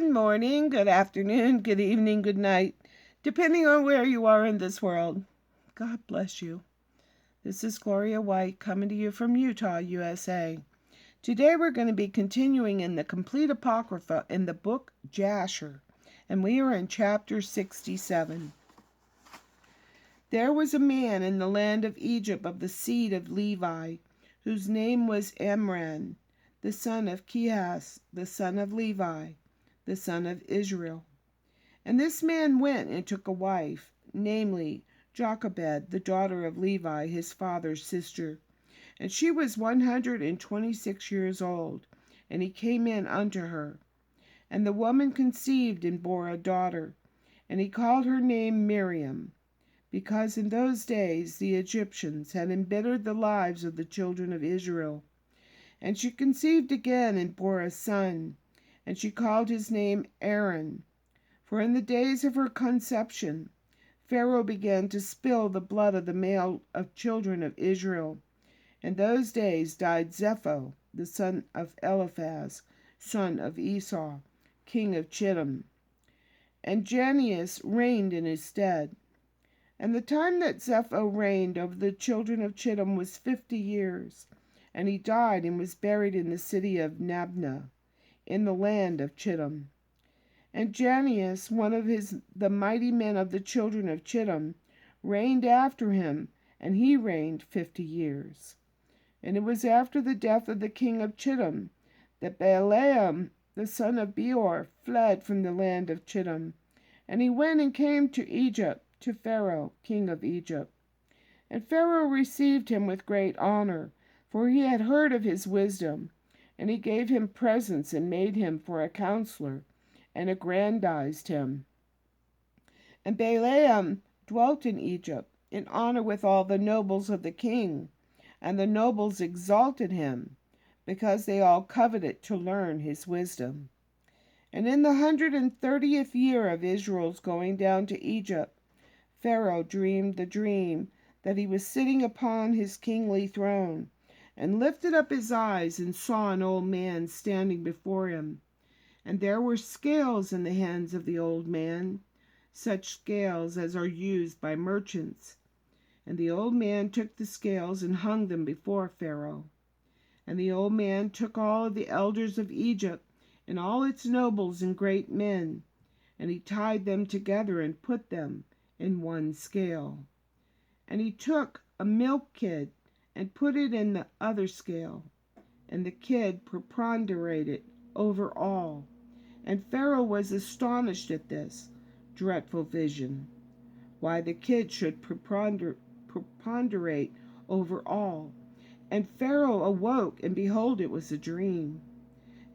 Good morning, good afternoon, good evening, good night, depending on where you are in this world. God bless you. This is Gloria White coming to you from Utah, USA. Today we're going to be continuing in the complete Apocrypha in the book Jasher, and we are in chapter 67. There was a man in the land of Egypt of the seed of Levi, whose name was Amram, the son of Kehath, the son of Levi, the son of Israel. And this man went and took a wife, namely Jochebed, the daughter of Levi, his father's sister. And she was 126 years old, and he came in unto her. And the woman conceived and bore a daughter, and he called her name Miriam, because in those days the Egyptians had embittered the lives of the children of Israel. And she conceived again and bore a son, and she called his name Aaron. For in the days of her conception Pharaoh began to spill the blood of the male of children of Israel. In those days died Zepho, the son of Eliphaz, son of Esau, king of Chittim. And Janius reigned in his stead. And the time that Zepho reigned over the children of Chittim was 50 years. And he died and was buried in the city of Nabna, in the land of Chittim. And Janius, one of the mighty men of the children of Chittim, reigned after him, and he reigned 50 years. And it was after the death of the king of Chittim that Balaam, the son of Beor, fled from the land of Chittim. And he went and came to Egypt, to Pharaoh, king of Egypt. And Pharaoh received him with great honor, for he had heard of his wisdom. And he gave him presents and made him for a counselor, and aggrandized him. And Balaam dwelt in Egypt, in honor with all the nobles of the king. And the nobles exalted him, because they all coveted to learn his wisdom. And in the 130th year of Israel's going down to Egypt, Pharaoh dreamed the dream that he was sitting upon his kingly throne, and lifted up his eyes and saw an old man standing before him. And there were scales in the hands of the old man, such scales as are used by merchants. And the old man took the scales and hung them before Pharaoh. And the old man took all of the elders of Egypt, and all its nobles and great men, and he tied them together and put them in one scale. And he took a milk kid and put it in the other scale, and the kid preponderated over all. And Pharaoh was astonished at this dreadful vision, why the kid should preponderate over all. And Pharaoh awoke, and behold, it was a dream.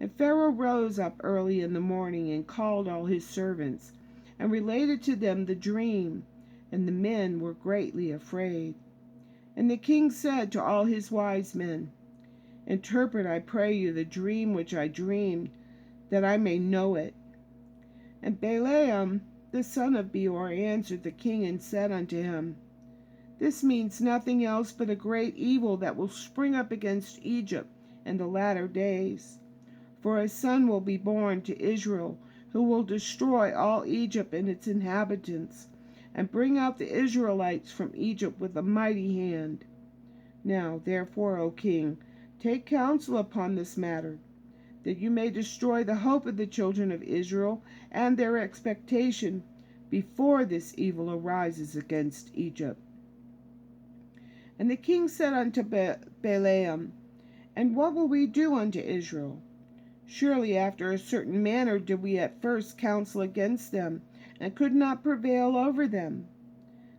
And Pharaoh rose up early in the morning, and called all his servants, and related to them the dream, and the men were greatly afraid. And the king said to all his wise men, Interpret, I pray you, the dream which I dreamed, that I may know it. And Balaam, the son of Beor, answered the king and said unto him, This means nothing else but a great evil that will spring up against Egypt in the latter days. For a son will be born to Israel, who will destroy all Egypt and its inhabitants, and bring out the Israelites from Egypt with a mighty hand. Now, therefore, O king, take counsel upon this matter, that you may destroy the hope of the children of Israel and their expectation before this evil arises against Egypt. And the king said unto Balaam, And what will we do unto Israel? Surely after a certain manner did we at first counsel against them, and could not prevail over them.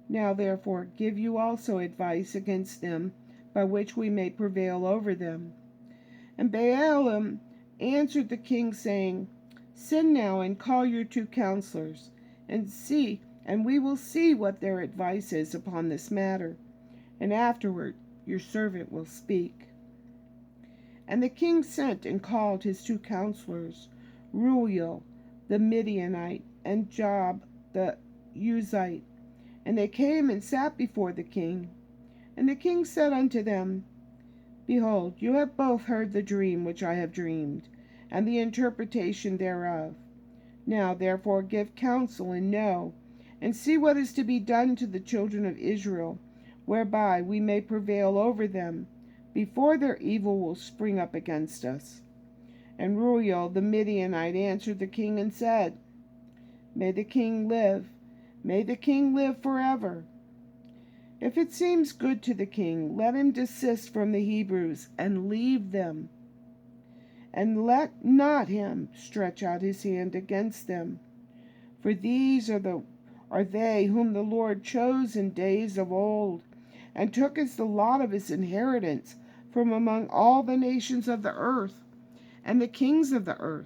Now therefore give you also advice against them, by which we may prevail over them. And Balaam answered the king, saying, Send now and call your 2 counselors, and we will see what their advice is upon this matter, and afterward your servant will speak. And the king sent and called his 2 counselors, Reuel the Midianite, and Job the Uzite. And they came and sat before the king. And the king said unto them, Behold, you have both heard the dream which I have dreamed, and the interpretation thereof. Now therefore give counsel, and know, and see what is to be done to the children of Israel, whereby we may prevail over them, before their evil will spring up against us. And Reuel the Midianite answered the king and said, May the king live, may the king live forever. If it seems good to the king, let him desist from the Hebrews, and leave them. And let not him stretch out his hand against them. For these are they whom the Lord chose in days of old, and took as the lot of his inheritance from among all the nations of the earth, and the kings of the earth.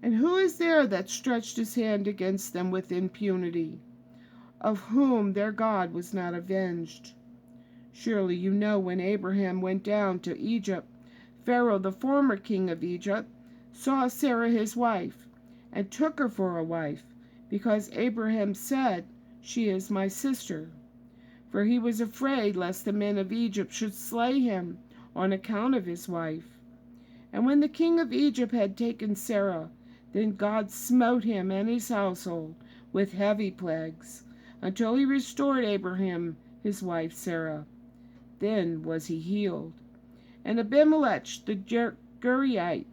And who is there that stretched his hand against them with impunity, of whom their God was not avenged? Surely you know when Abraham went down to Egypt, Pharaoh, the former king of Egypt, saw Sarah his wife, and took her for a wife, because Abraham said, She is my sister. For he was afraid lest the men of Egypt should slay him on account of his wife. And when the king of Egypt had taken Sarah, then God smote him and his household with heavy plagues, until he restored Abraham his wife Sarah. Then was he healed. And Abimelech the Geriite,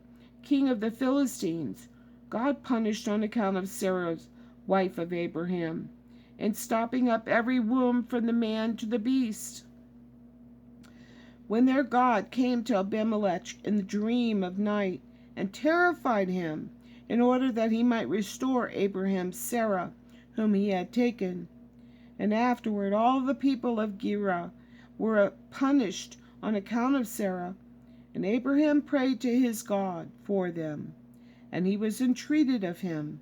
king of the Philistines, God punished on account of Sarah's wife of Abraham, in stopping up every womb from the man to the beast. When their God came to Abimelech in the dream of night, and terrified him, in order that he might restore Abraham's Sarah, whom he had taken. And afterward all the people of Gerar were punished on account of Sarah, and Abraham prayed to his God for them, and he was entreated of him,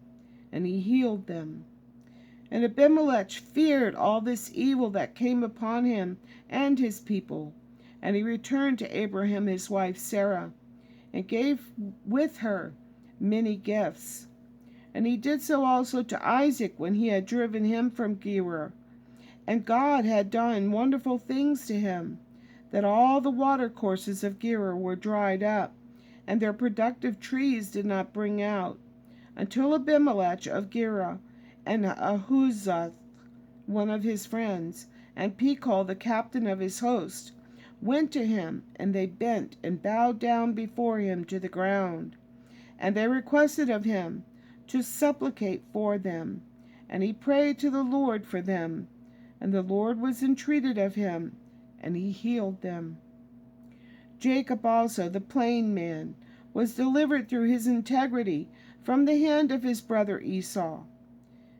and he healed them. And Abimelech feared all this evil that came upon him and his people, and he returned to Abraham his wife Sarah, and gave with her many gifts. And he did so also to Isaac when he had driven him from Gerar. And God had done wonderful things to him, that all the watercourses of Gerar were dried up, and their productive trees did not bring out, until Abimelech of Gerar, and Ahuzath, one of his friends, and Pekah, the captain of his host, went to him, and they bent and bowed down before him to the ground. And they requested of him to supplicate for them, and he prayed to the Lord for them, and the Lord was entreated of him, and he healed them. Jacob also, the plain man, was delivered through his integrity from the hand of his brother Esau,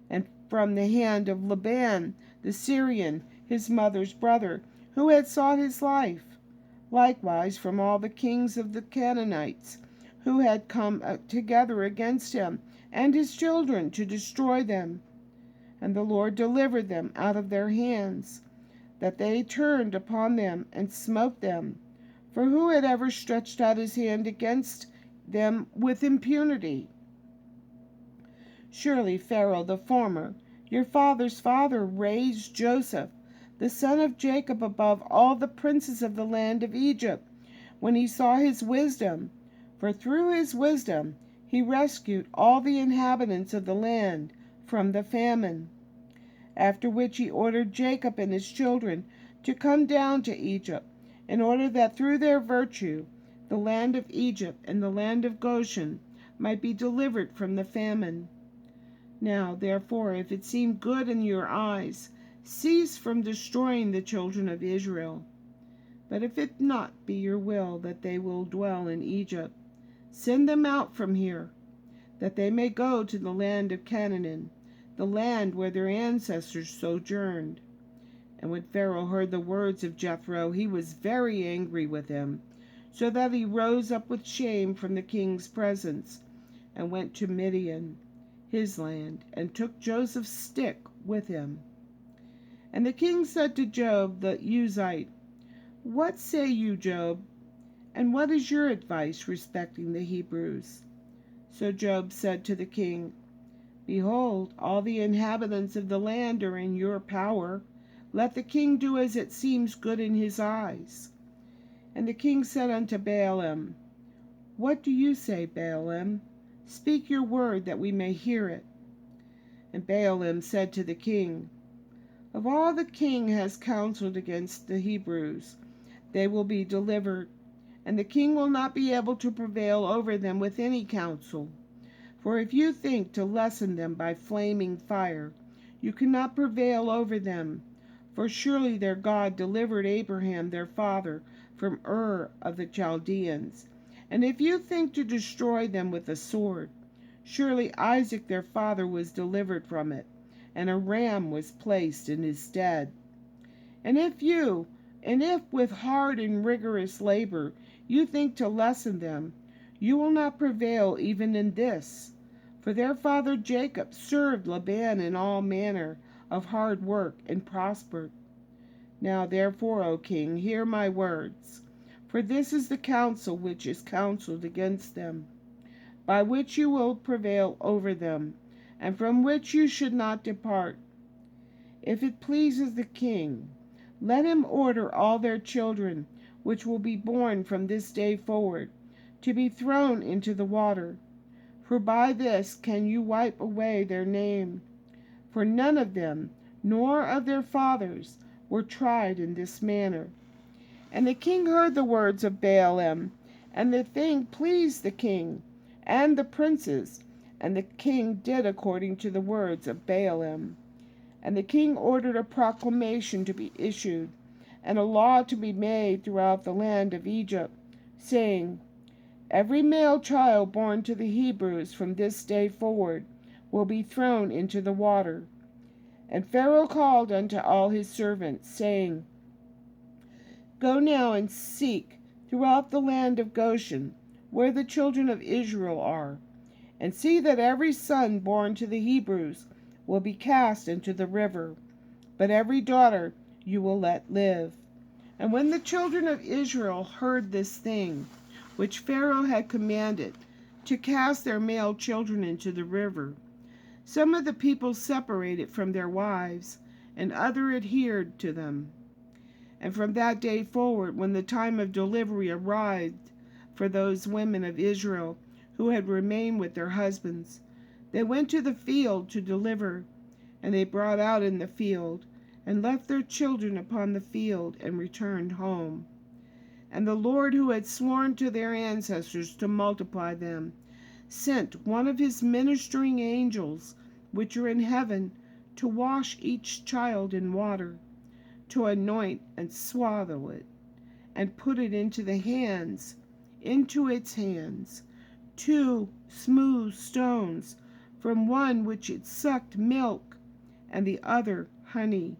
and from the hand of Laban the Syrian, his mother's brother, who had sought his life, likewise from all the kings of the Canaanites, who had come together against him and his children to destroy them. And the Lord delivered them out of their hands, that they turned upon them and smote them. For who had ever stretched out his hand against them with impunity? Surely Pharaoh the former, your father's father, raised Joseph, the son of Jacob, above all the princes of the land of Egypt, when he saw his wisdom. For through his wisdom he rescued all the inhabitants of the land from the famine. After which he ordered Jacob and his children to come down to Egypt, in order that through their virtue the land of Egypt and the land of Goshen might be delivered from the famine. Now, therefore, if it seem good in your eyes, cease from destroying the children of Israel. But if it not be your will that they will dwell in Egypt, send them out from here, that they may go to the land of Canaan, the land where their ancestors sojourned. And when Pharaoh heard the words of Jethro, he was very angry with him, so that he rose up with shame from the king's presence, and went to Midian, his land, and took Joseph's stick with him. And the king said to Job the Uzite, What say you, Job? And what is your advice respecting the Hebrews? So Job said to the king, Behold, all the inhabitants of the land are in your power. Let the king do as it seems good in his eyes. And the king said unto Balaam, What do you say, Balaam? Speak your word that we may hear it." And Balaam said to the king, "Of all the king has counseled against the Hebrews, they will be delivered, and the king will not be able to prevail over them with any counsel. For if you think to lessen them by flaming fire, you cannot prevail over them. For surely their God delivered Abraham their father from Ur of the Chaldeans. And if you think to destroy them with a sword, surely Isaac their father was delivered from it, and a ram was placed in his stead. And if with hard and rigorous labor you think to lessen them, you will not prevail even in this. For their father Jacob served Laban in all manner of hard work and prospered. Now therefore, O king, hear my words. For this is the counsel which is counseled against them, by which you will prevail over them, and from which you should not depart. If it pleases the king, let him order all their children, which will be born from this day forward, to be thrown into the water. For by this can you wipe away their name. For none of them, nor of their fathers, were tried in this manner." And the king heard the words of Balaam, and the thing pleased the king and the princes, and the king did according to the words of Balaam. And the king ordered a proclamation to be issued, and a law to be made throughout the land of Egypt, saying, "Every male child born to the Hebrews from this day forward will be thrown into the water." And Pharaoh called unto all his servants, saying, "Go now and seek throughout the land of Goshen, where the children of Israel are, and see that every son born to the Hebrews will be cast into the river, but every daughter you will let live." And when the children of Israel heard this thing, which Pharaoh had commanded, to cast their male children into the river, some of the people separated from their wives, and others adhered to them. And from that day forward, when the time of delivery arrived for those women of Israel who had remained with their husbands, they went to the field to deliver, and they brought out in the field, and left their children upon the field, and returned home. And the Lord, who had sworn to their ancestors to multiply them, sent one of his ministering angels, which are in heaven, to wash each child in water, to anoint and swaddle it, and put it into its hands, 2 smooth stones, from one which it sucked milk, and the other honey.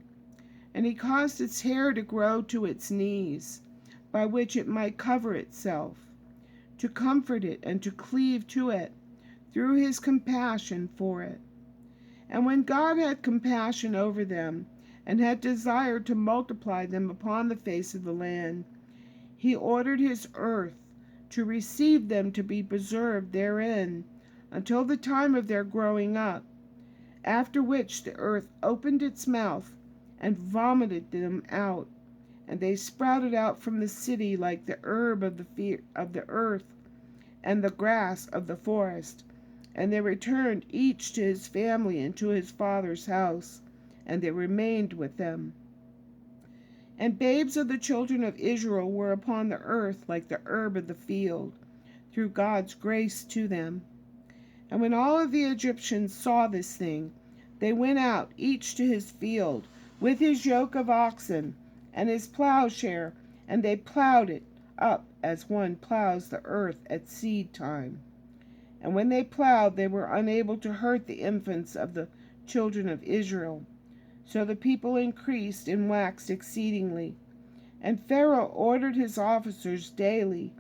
And he caused its hair to grow to its knees, by which it might cover itself, to comfort it and to cleave to it, through his compassion for it. And when God had compassion over them, and had desired to multiply them upon the face of the land, he ordered his earth to receive them to be preserved therein, until the time of their growing up, after which the earth opened its mouth, and vomited them out, and they sprouted out from the city like the herb of the earth, and the grass of the forest. And they returned each to his family and to his father's house, and they remained with them. And babes of the children of Israel were upon the earth like the herb of the field, through God's grace to them. And when all of the Egyptians saw this thing, they went out, each to his field, with his yoke of oxen and his plowshare, and they plowed it up as one plows the earth at seed time. And when they plowed, they were unable to hurt the infants of the children of Israel. So the people increased and waxed exceedingly. And Pharaoh ordered his officers daily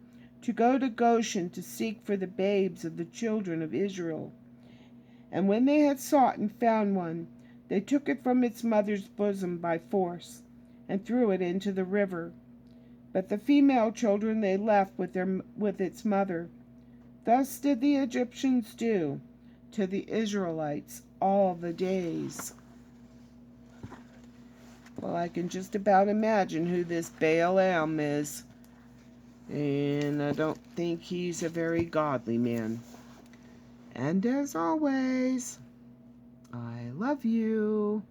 to go to Goshen to seek for the babes of the children of Israel. And when they had sought and found one, they took it from its mother's bosom by force, and threw it into the river. But the female children they left with its mother. Thus did the Egyptians do to the Israelites all the days. Well, I can just about imagine who this Balaam is, and I don't think he's a very godly man. And as always, I love you.